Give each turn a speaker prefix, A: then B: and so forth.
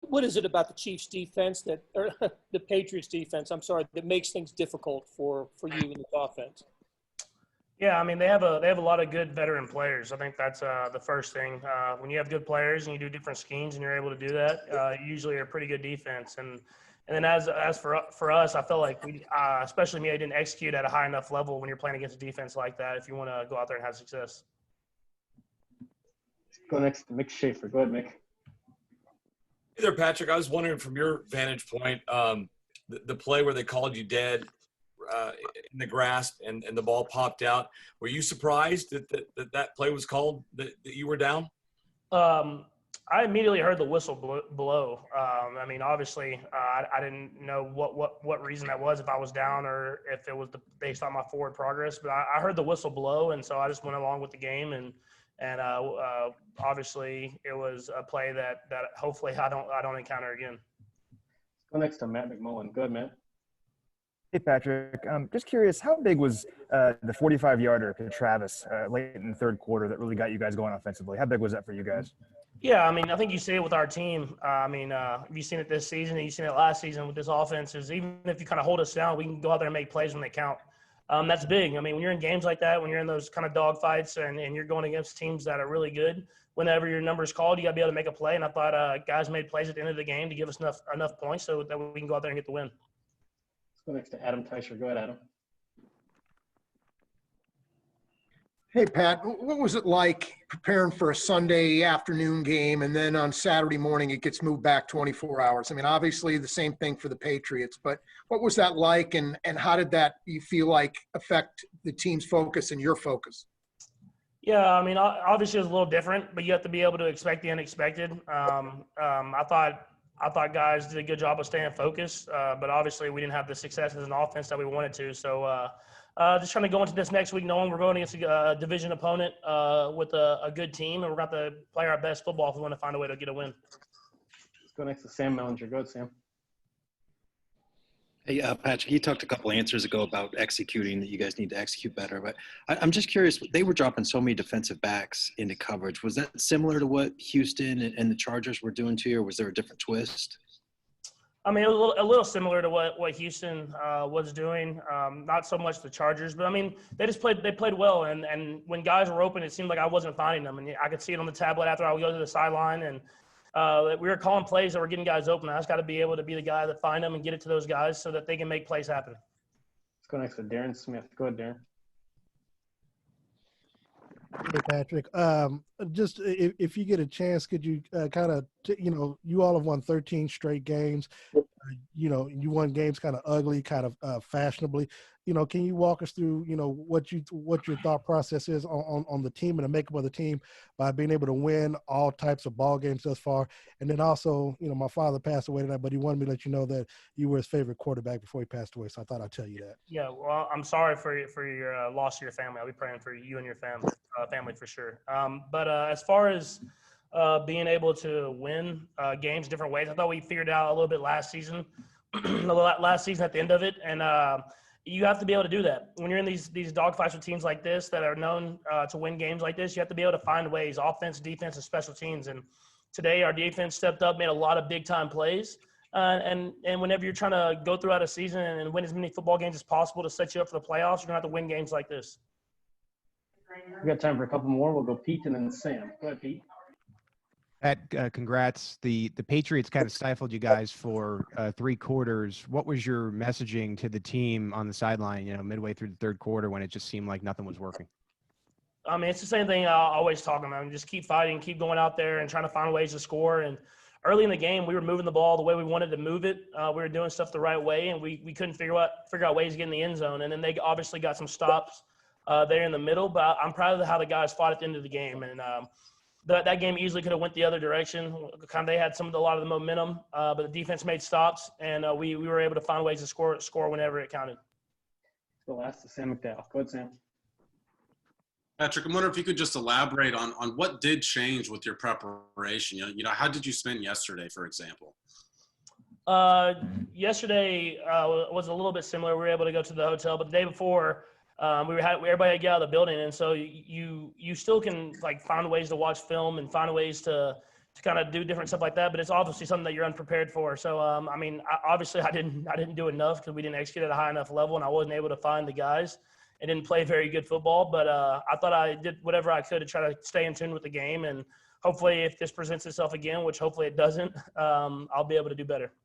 A: what is it about the Chiefs defense or the Patriots defense, I'm sorry, that makes things difficult for you in this offense?
B: Yeah, I mean they have a lot of good veteran players. I think that's the first thing. When you have good players and you do different schemes and you're able to do that, you usually are a pretty good defense. And then as for us, I felt like we, especially me, I didn't execute at a high enough level when you're playing against a defense like that. If you want to go out there and have success.
C: Go next to Mick Schaefer. Go ahead, Mick.
D: Hey there, Patrick. I was wondering from your vantage point, the play where they called you dead in the grasp and the ball popped out. Were you surprised that play was called, that you were down?
B: I immediately heard the whistle blow. I mean, obviously, I didn't know what reason that was, if I was down or if it was based on my forward progress. But I heard the whistle blow, and so I just went along with the game. And obviously, it was a play that hopefully I don't encounter again.
C: Go next to Matt McMullen. Go ahead, Matt.
E: Hey, Patrick. Just curious, how big was the 45-yarder to Travis late in the third quarter that really got you guys going offensively? How big was that for you guys?
B: Yeah, I mean, I think you see it with our team. You've seen it this season and you've seen it last season with this offense. Is even if you kind of hold us down, we can go out there and make plays when they count. That's big. I mean, when you're in games like that, when you're in those kind of dogfights and you're going against teams that are really good, whenever your number is called, you got to be able to make a play. And I thought guys made plays at the end of the game to give us enough points so that we can go out there and get the win.
C: Let's go next to Adam Teicher. Go ahead, Adam.
F: Hey, Pat, what was it like preparing for a Sunday afternoon game and then on Saturday morning it gets moved back 24 hours? I mean, obviously the same thing for the Patriots, but what was that like and how did that, you feel like, affect the team's focus and your focus?
B: Yeah, I mean, obviously it was a little different, but you have to be able to expect the unexpected. I thought guys did a good job of staying focused, but obviously we didn't have the success as an offense that we wanted to. So just trying to go into this next week knowing we're going against a division opponent with a good team, and we're going to play our best football if we want to find a way to get a win.
C: Let's go next to Sam Mellinger. Go ahead, Sam.
G: Hey, Patrick, you talked a couple answers ago about executing, that you guys need to execute better. But I'm just curious, they were dropping so many defensive backs into coverage. Was that similar to what Houston and the Chargers were doing to you, or was there a different twist?
B: I mean, it was a little similar to what Houston was doing. Not so much the Chargers, but I mean, they played well. And when guys were open, it seemed like I wasn't finding them. And I could see it on the tablet after I would go to the sideline. And we were calling plays that were getting guys open. I just got to be able to be the guy that find them and get it to those guys so that they can make plays happen.
C: Let's go next to Darren Smith. Go ahead, Darren.
H: Hey, Patrick. Just if you get a chance, could you you all have won 13 straight games. You won games kind of ugly, kind of fashionably. Can you walk us through, what your thought process is on the team and the makeup of the team by being able to win all types of ball games thus far? And then also, my father passed away tonight, but he wanted me to let you know that you were his favorite quarterback before he passed away. So I thought I'd tell you that.
B: Yeah, well, I'm sorry for your loss of your family. I'll be praying for you and your family for sure. But as far as being able to win games different ways, I thought we figured out a little bit last season, at the end of it. And you have to be able to do that. When you're in these dogfights with teams like this that are known to win games like this, you have to be able to find ways, offense, defense, and special teams. And today our defense stepped up, made a lot of big-time plays. And whenever you're trying to go throughout a season and win as many football games as possible to set you up for the playoffs, you're going to have to win games like this.
C: We got time for a couple more. We'll go Pete and then Sam. Go ahead, Pete.
I: Pat, congrats. The Patriots kind of stifled you guys for 3 quarters. What was your messaging to the team on the sideline, midway through the third quarter when it just seemed like nothing was working?
B: I mean, it's the same thing I always talk about. Just keep fighting, keep going out there and trying to find ways to score. And early in the game, we were moving the ball the way we wanted to move it. We were doing stuff the right way, and we couldn't figure out ways to get in the end zone. And then they obviously got some stops there in the middle. But I'm proud of how the guys fought at the end of the game. And that game easily could have went the other direction. They had a lot of the momentum, but the defense made stops, and we were able to find ways to score whenever it counted.
C: The last is Sam McDowell. Go ahead, Sam.
J: Patrick, I'm wondering if you could just elaborate on what did change with your preparation. How did you spend yesterday, for example?
B: Yesterday was a little bit similar. We were able to go to the hotel, but the day before, everybody had to get out of the building, and so you still can find ways to watch film and find ways to kind of do different stuff like that. But it's obviously something that you're unprepared for. So I mean, obviously I didn't do enough because we didn't execute at a high enough level, and I wasn't able to find the guys and didn't play very good football. But I thought I did whatever I could to try to stay in tune with the game, and hopefully if this presents itself again, which hopefully it doesn't, I'll be able to do better.